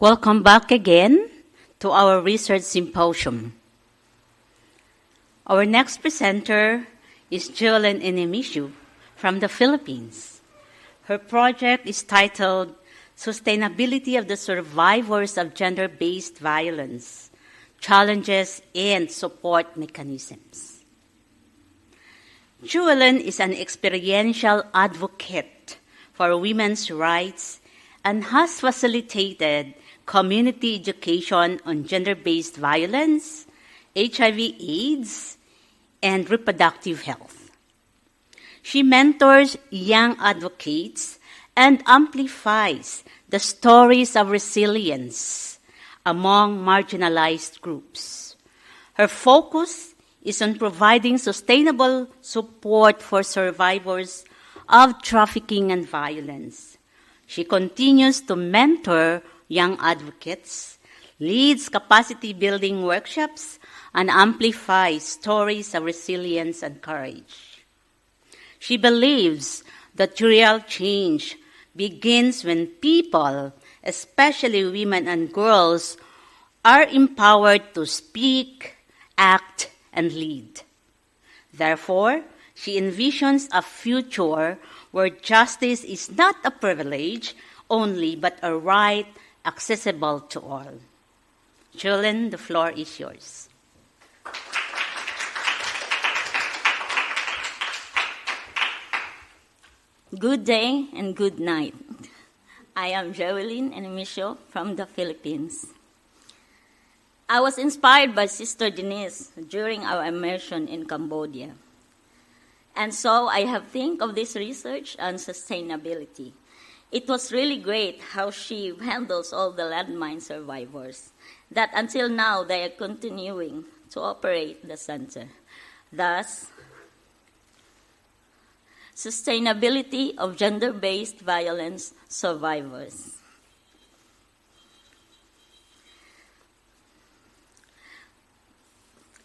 Welcome back again to our research symposium. Our next presenter is Jewellyn Enemecio from the Philippines. Her project is titled Sustainability of the Survivors of Gender-Based Violence, Challenges and Support Mechanisms. Jewellyn is an experiential advocate for women's rights and has facilitated community education on gender-based violence, HIV/AIDS, and reproductive health. She mentors young advocates and amplifies the stories of resilience among marginalized groups. Her focus is on providing sustainable support for survivors of trafficking and violence. She continues to mentor young advocates, leads capacity-building workshops, and amplifies stories of resilience and courage. She believes that real change begins when people, especially women and girls, are empowered to speak, act, and lead. Therefore, she envisions a future where justice is not a privilege only, but a right accessible to all. Jewellyn, the floor is yours. Good day and good night. I am Jewellyn Enemecio from the Philippines. I was inspired by Sister Denise during our immersion in Cambodia. And so I have think of this research on sustainability. It was really great how she handles all the landmine survivors, that until now they are continuing to operate the center. Thus, sustainability of gender-based violence survivors.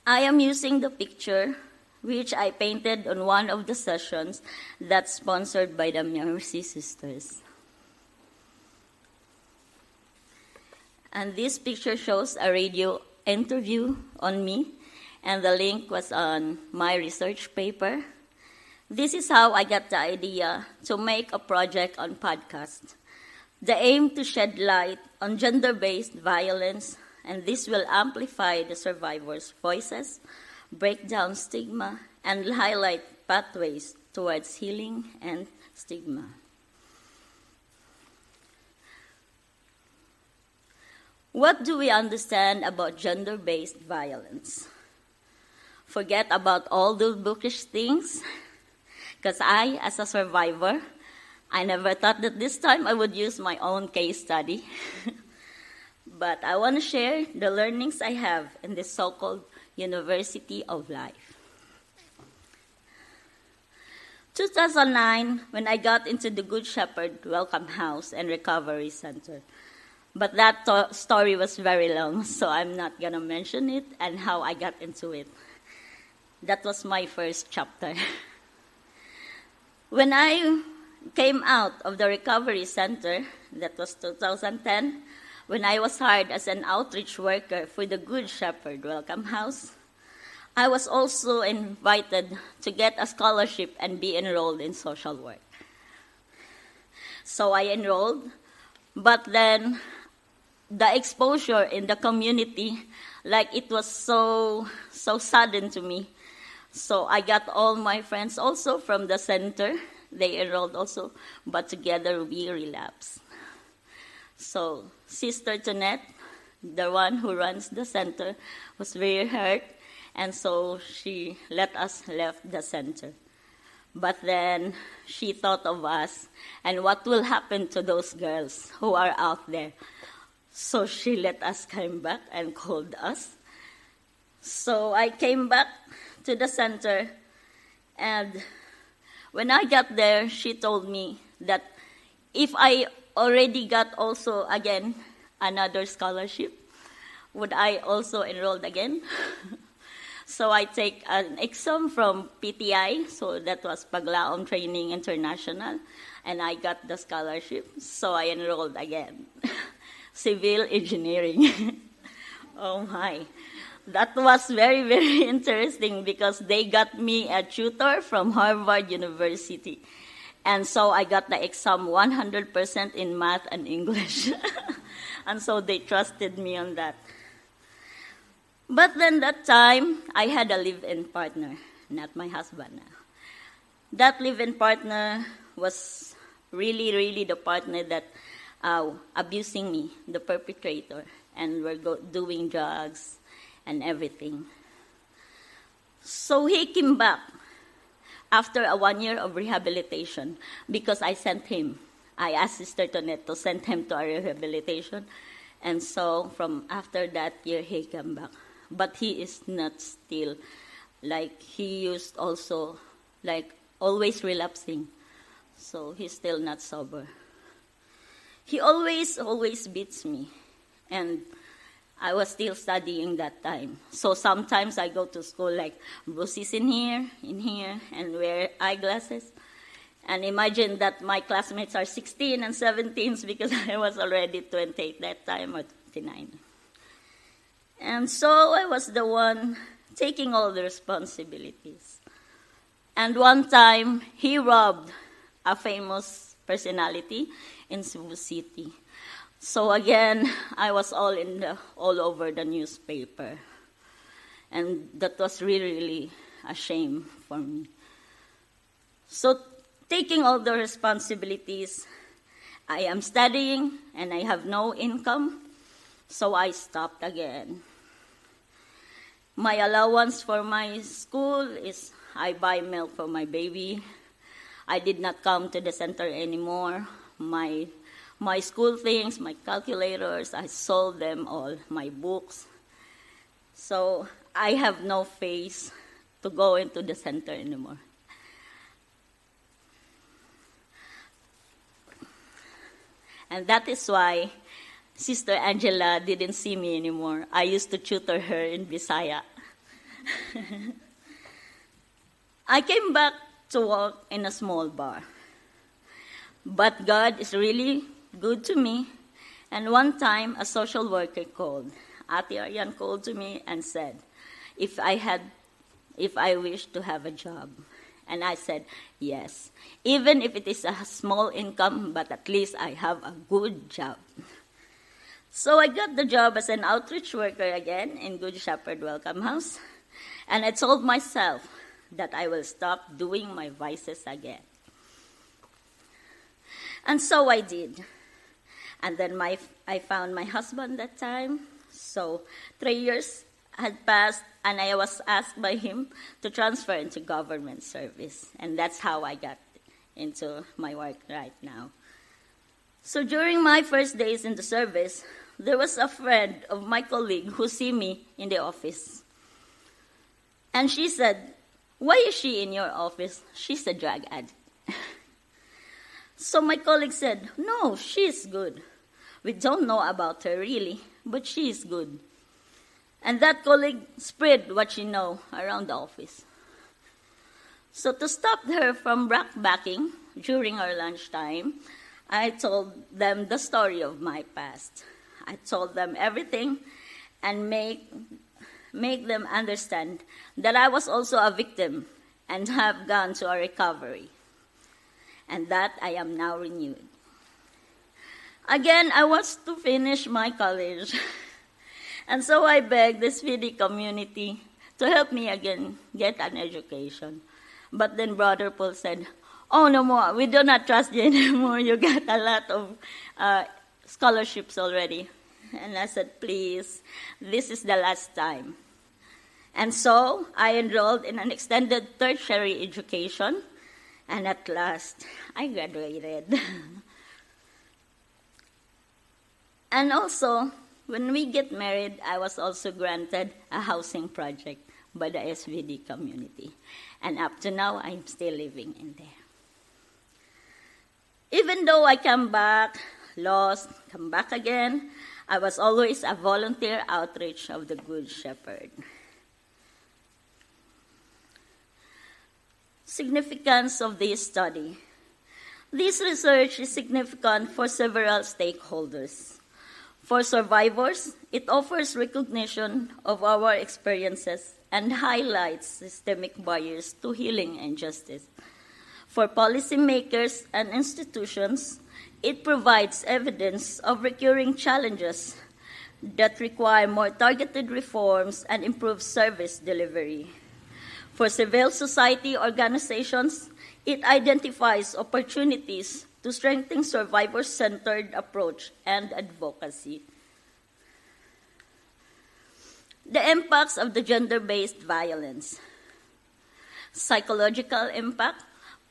I am using the picture which I painted on one of the sessions that's sponsored by the Mercy Sisters. And this picture shows a radio interview on me, and the link was on my research paper. This is how I got the idea to make a project on podcast. The aim to shed light on gender-based violence, and this will amplify the survivors' voices, break down stigma, and highlight pathways towards healing and stigma. What do we understand about gender-based violence? Forget about all those bookish things, because I, as a survivor, I never thought that this time I would use my own case study. But I want to share the learnings I have in this so-called University of Life. 2009, when I got into the Good Shepherd Welcome House and Recovery Center. But that story was very long, so I'm not going to mention it and how I got into it. That was my first chapter. When I came out of the recovery center, that was 2010, when I was hired as an outreach worker for the Good Shepherd Welcome House, I was also invited to get a scholarship and be enrolled in social work. So I enrolled, but then the exposure in the community, like it was so sudden to me. So I got all my friends also from the center. They enrolled also, but together we relapsed. So Sister Tonette, the one who runs the center, was very hurt, and so she let us left the center. But then she thought of us and what will happen to those girls who are out there. So she let us come back and called us. So I came back to the center, and when I got there, she told me that if I already got also again another scholarship, would I also enroll again? So I take an exam from PTI, so that was Paglaom Training International, and I got the scholarship, so I enrolled again. civil engineering. Oh my. That was very, very interesting because they got me a tutor from Harvard University. And so I got the exam 100% in math and English. And so they trusted me on that. But then that time, I had a live-in partner, not my husband now. That live-in partner was really, really the partner that abusing me, the perpetrator, and we're doing drugs and everything. So he came back after a 1 year of rehabilitation because I sent him. I asked Sister Tonette to send him to a rehabilitation. And so from after that year, he came back. But he is not still, like he used also, like always relapsing. So he's still not sober. He always beats me. And I was still studying that time. So sometimes I go to school like bruises in here, and wear eyeglasses. And imagine that my classmates are 16 and 17 because I was already 28 that time, or 29. And so I was the one taking all the responsibilities. And one time, he robbed a famous personality in Cebu City. So again, I was all over the newspaper. And that was really, really a shame for me. So taking all the responsibilities, I am studying and I have no income, so I stopped again. My allowance for my school is I buy milk for my baby. I did not come to the center anymore. My school things, my calculators, I sold them all, my books. So I have no face to go into the center anymore. And that is why Sister Angela didn't see me anymore. I used to tutor her in Bisaya. I came back to work in a small bar. But God is really good to me. And one time, a social worker called. Ate Arian called to me and said, if I wish to have a job. And I said, yes. Even if it is a small income, but at least I have a good job. So I got the job as an outreach worker again in Good Shepherd Welcome House. And I told myself that I will stop doing my vices again. And so I did. And then I found my husband that time. So 3 years had passed, and I was asked by him to transfer into government service. And that's how I got into my work right now. So during my first days in the service, there was a friend of my colleague who see me in the office. And she said, why is she in your office? She's a drug addict. So my colleague said, no, she's good. We don't know about her really, but she is good. And that colleague spread what she know around the office. So to stop her from backbacking during our lunchtime, I told them the story of my past. I told them everything and make them understand that I was also a victim and have gone to a recovery, and that I am now renewed. Again, I was to finish my college, and so I begged the SPD community to help me again get an education. But then Brother Paul said, oh, no more, we do not trust you anymore. You got a lot of scholarships already. And I said, please, this is the last time. And so I enrolled in an extended tertiary education, and at last I graduated. And also, when we get married, I was also granted a housing project by the SVD community. And up to now, I'm still living in there. Even though I come back, lost, come back again, I was always a volunteer outreach of the Good Shepherd. Significance of this study. This research is significant for several stakeholders. For survivors, it offers recognition of our experiences and highlights systemic barriers to healing and justice. For policymakers and institutions, it provides evidence of recurring challenges that require more targeted reforms and improved service delivery. For civil society organizations, it identifies opportunities to strengthen survivor-centered approach and advocacy. The impacts of the gender-based violence. Psychological impact.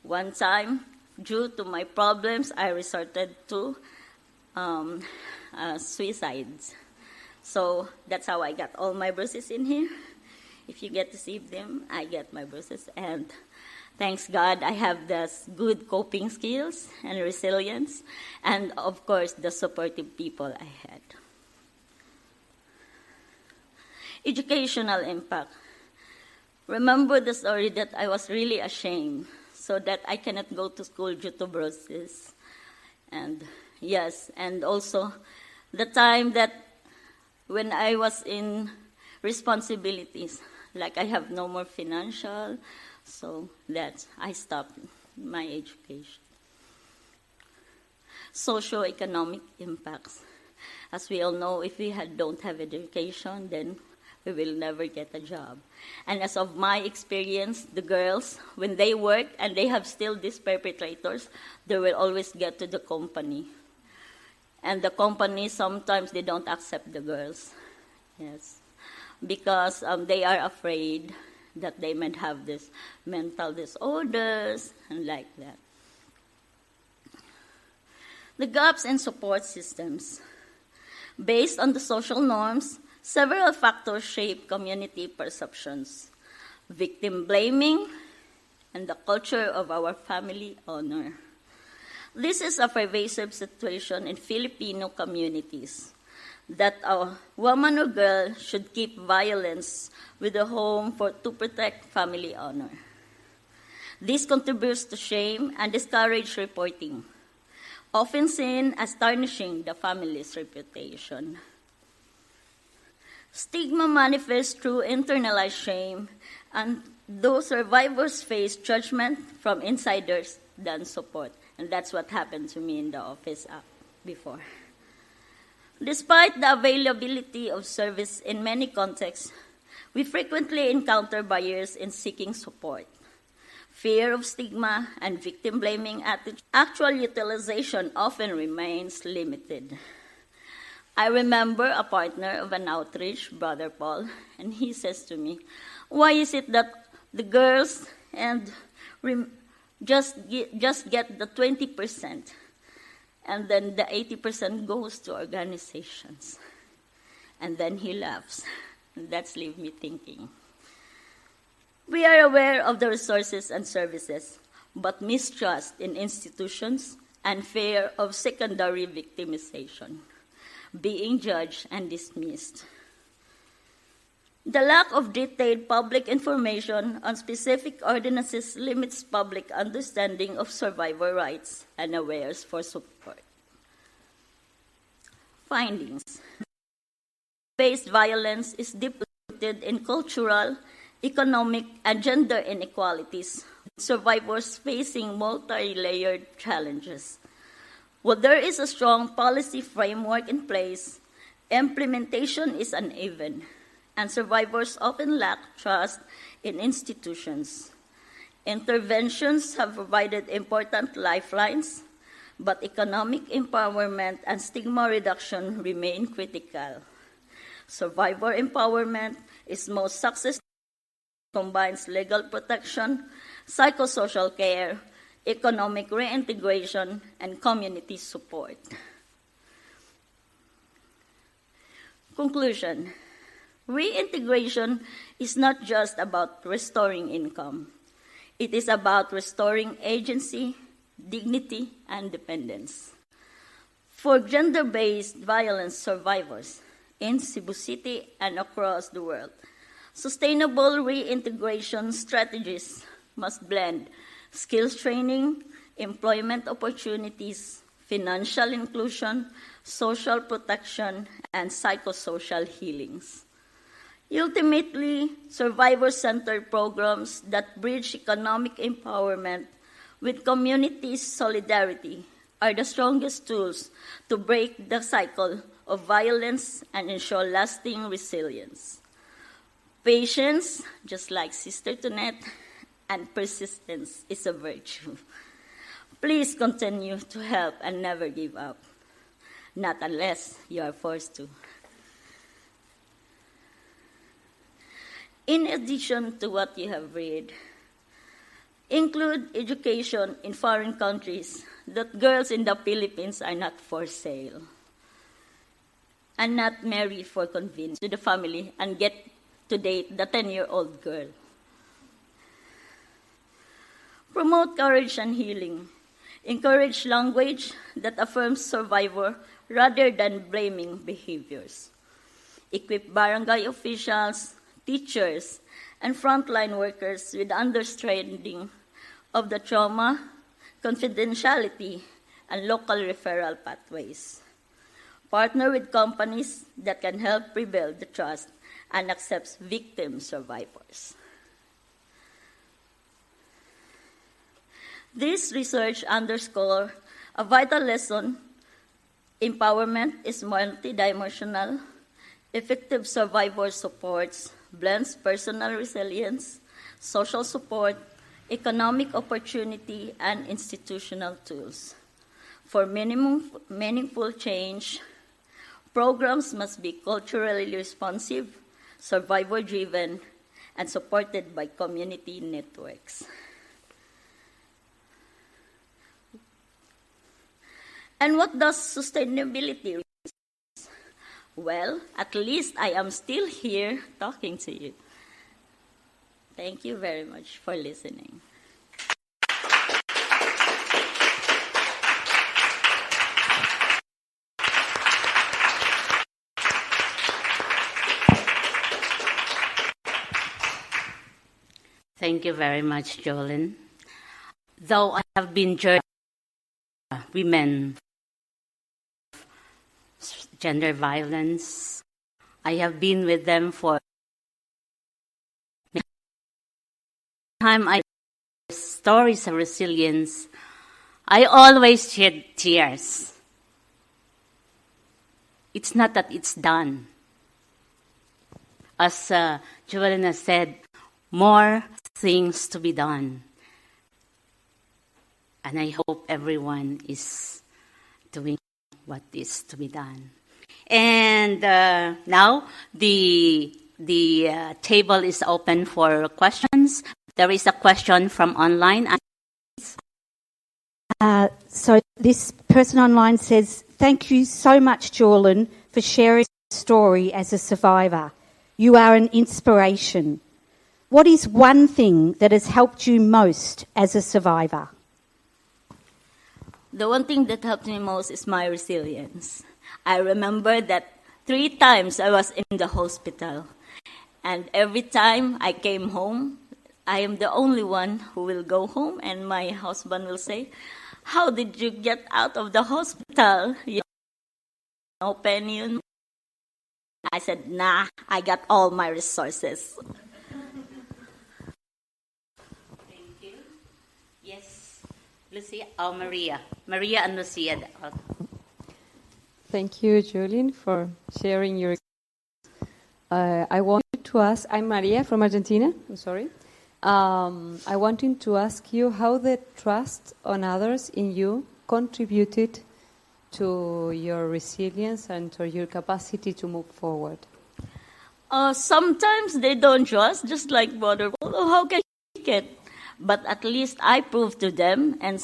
One time, due to my problems, I resorted to suicides. So that's how I got all my bruises in here. If you get to see them, I get my bruises. And thanks God, I have this good coping skills and resilience, and of course, the supportive people I had. Educational impact. Remember the story that I was really ashamed, so that I cannot go to school due to bruises. And yes, and also the time that when I was in responsibilities, like I have no more financial, so that I stopped my education. Socio-economic impacts. As we all know, if we don't have education, then we will never get a job. And as of my experience, the girls, when they work and they have still these perpetrators, they will always get to the company. And the company, sometimes they don't accept the girls. Yes. Because they are afraid that they might have this mental disorders and like that. The gaps in support systems. Based on the social norms, several factors shape community perceptions. Victim blaming and the culture of our family honor. This is a pervasive situation in Filipino communities, that a woman or girl should keep violence with the home to protect family honor. This contributes to shame and discourage reporting, often seen as tarnishing the family's reputation. Stigma manifests through internalized shame, and those survivors face judgment from insiders than support. And that's what happened to me in the office before. Despite the availability of service in many contexts, we frequently encounter barriers in seeking support. Fear of stigma and victim-blaming attitude. Actual utilization often remains limited. I remember a partner of an outreach, Brother Paul, and he says to me, "Why is it that the girls just get the 20%, and then the 80% goes to organizations?" And then he laughs. That's leave me thinking. We are aware of the resources and services, but mistrust in institutions and fear of secondary victimization, being judged and dismissed. The lack of detailed public information on specific ordinances limits public understanding of survivor rights and awareness for support. Findings. Based violence is deeply rooted in cultural, economic, and gender inequalities, with survivors facing multi-layered challenges. While there is a strong policy framework in place, implementation is uneven, and survivors often lack trust in institutions. Interventions have provided important lifelines, but economic empowerment and stigma reduction remain critical. Survivor empowerment is most successful combines legal protection, psychosocial care, economic reintegration, and community support. Conclusion. Reintegration is not just about restoring income. It is about restoring agency, dignity, and dependence. For gender-based violence survivors in Cebu City and across the world, sustainable reintegration strategies must blend skills training, employment opportunities, financial inclusion, social protection, and psychosocial healings. Ultimately, survivor-centered programs that bridge economic empowerment with community solidarity are the strongest tools to break the cycle of violence and ensure lasting resilience. Patience, just like Sister Tonette, and persistence is a virtue. Please continue to help and never give up, not unless you are forced to. In addition to what you have read, include education in foreign countries that girls in the Philippines are not for sale and not marry for convenience to the family and get to date the 10-year-old girl. Promote courage and healing. Encourage language that affirms survivor rather than blaming behaviors. Equip barangay officials, teachers, and frontline workers with understanding of the trauma, confidentiality, and local referral pathways. Partner with companies that can help rebuild the trust and accept victim survivors. This research underscores a vital lesson: empowerment is multidimensional. Effective survivor supports blends personal resilience, social support, economic opportunity, and institutional tools. For meaningful change, programs must be culturally responsive, survivor-driven, and supported by community networks. And what does sustainability mean? Well, at least I am still here talking to you. Thank you very much for listening. Thank you very much, Jewellyn. Though I have been journeying women, gender violence, I have been with them for time. I stories of resilience. I always shed tears. It's not that it's done. As Jewellyn has said, more things to be done. And I hope everyone is doing what is to be done. And now the table is open for questions. There is a question from online. So this person online says, "Thank you so much, Jewellyn, for sharing your story as a survivor. You are an inspiration. What is one thing that has helped you most as a survivor?" The one thing that helped me most is my resilience. I remember that 3 times I was in the hospital. And every time I came home, I am the only one who will go home. And my husband will say, "How did you get out of the hospital? You no penny." I said, "Nah, I got all my resources." Thank you. Yes, Lucia. Oh, Maria. Maria and Lucia. Thank you, Jewellyn, for sharing your. I wanted to ask. I'm Maria from Argentina. I'm sorry. I wanted to ask you how the trust on others in you contributed to your resilience and to your capacity to move forward. Sometimes they don't trust, just like Brother Paul. Oh, how can you make it? But at least I proved to them, and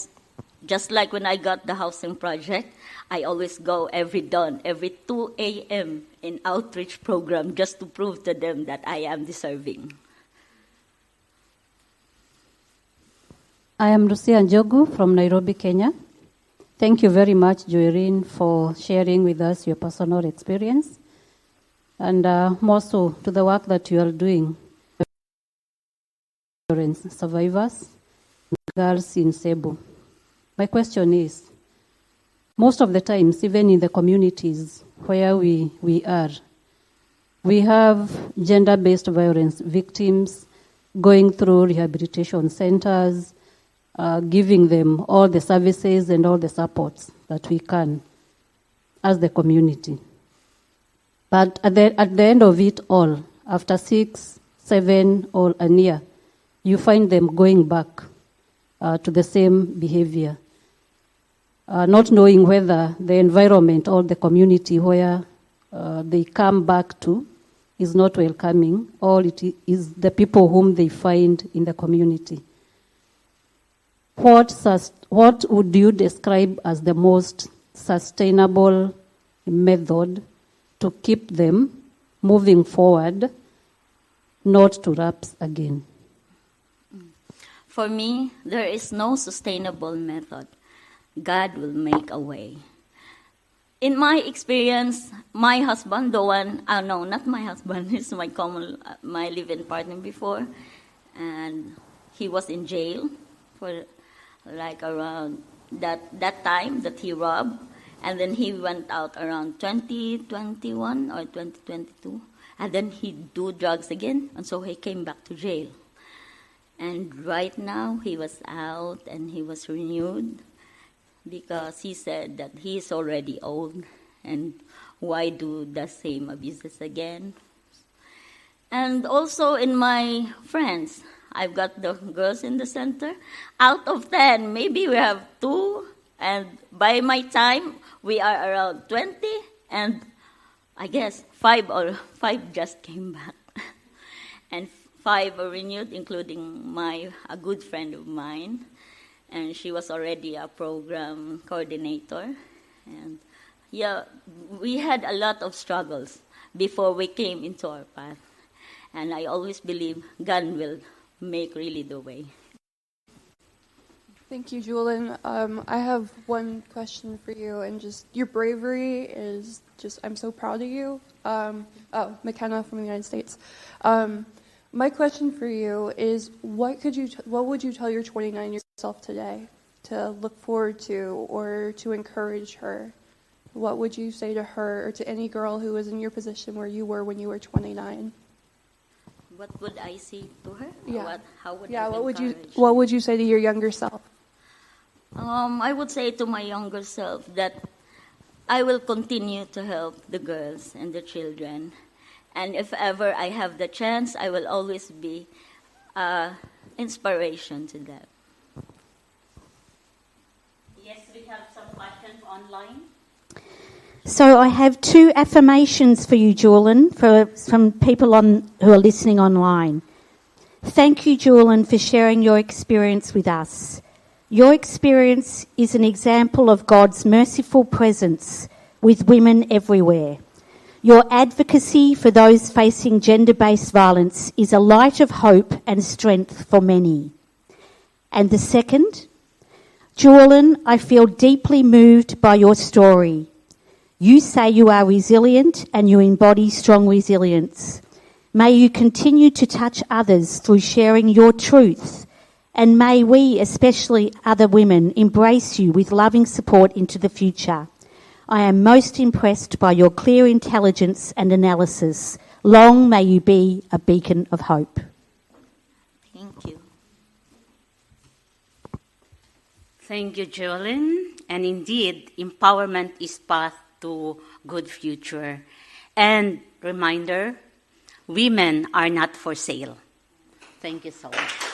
just like when I got the housing project, I always go every dawn, every 2 a.m. in outreach program just to prove to them that I am deserving. I am Lucia Njogu from Nairobi, Kenya. Thank you very much, Jewellyn, for sharing with us your personal experience, and more so to the work that you are doing. Survivors, girls in Cebu. My question is, most of the times, even in the communities where we are, we have gender-based violence victims going through rehabilitation centers, giving them all the services and all the supports that we can as the community. But at the end of it all, after 6, 7, or a year, you find them going back to the same behavior, not knowing whether the environment or the community where they come back to is not welcoming, or it is the people whom they find in the community. What would you describe as the most sustainable method to keep them moving forward, not to relapse again? For me, there is no sustainable method. God will make a way. In my experience, my husband, the one, no, not my husband, he's my live-in partner before, and he was in jail for like around that time that he robbed, and then he went out around 2021 or 2022, and then he do drugs again, and so he came back to jail. And right now, he was out and he was renewed because he said that he is already old and why do the same abuses again. And also in my friends, I've got the girls in the center. Out of 10, maybe we have 2, and by my time, we are around 20, and I guess 5 just came back. And 5 are renewed, including a good friend of mine, and she was already a program coordinator. And yeah, we had a lot of struggles before we came into our path. And I always believe God will make really the way. Thank you, Jewellyn. I have one question for you, and just your bravery is just, I'm so proud of you. McKenna from the United States. My question for you is, what would you tell your 29-year-old self today to look forward to or to encourage her? What would you say to her or to any girl who was in your position where you were when you were 29? What would I say to her? Yeah. How would yeah. I encourage? What would you say to your younger self? I would say to my younger self that I will continue to help the girls and the children. And if ever I have the chance, I will always be inspiration to them. Yes, we have some questions online. So I have 2 affirmations for you, Jewellyn, from people who are listening online. Thank you, Jewellyn, for sharing your experience with us. Your experience is an example of God's merciful presence with women everywhere. Your advocacy for those facing gender-based violence is a light of hope and strength for many. And the second, Jewellyn, I feel deeply moved by your story. You say you are resilient and you embody strong resilience. May you continue to touch others through sharing your truth, and may we, especially other women, embrace you with loving support into the future. I am most impressed by your clear intelligence and analysis. Long may you be a beacon of hope. Thank you. Thank you, Jewellyn. And indeed, empowerment is path to good future. And reminder, women are not for sale. Thank you so much.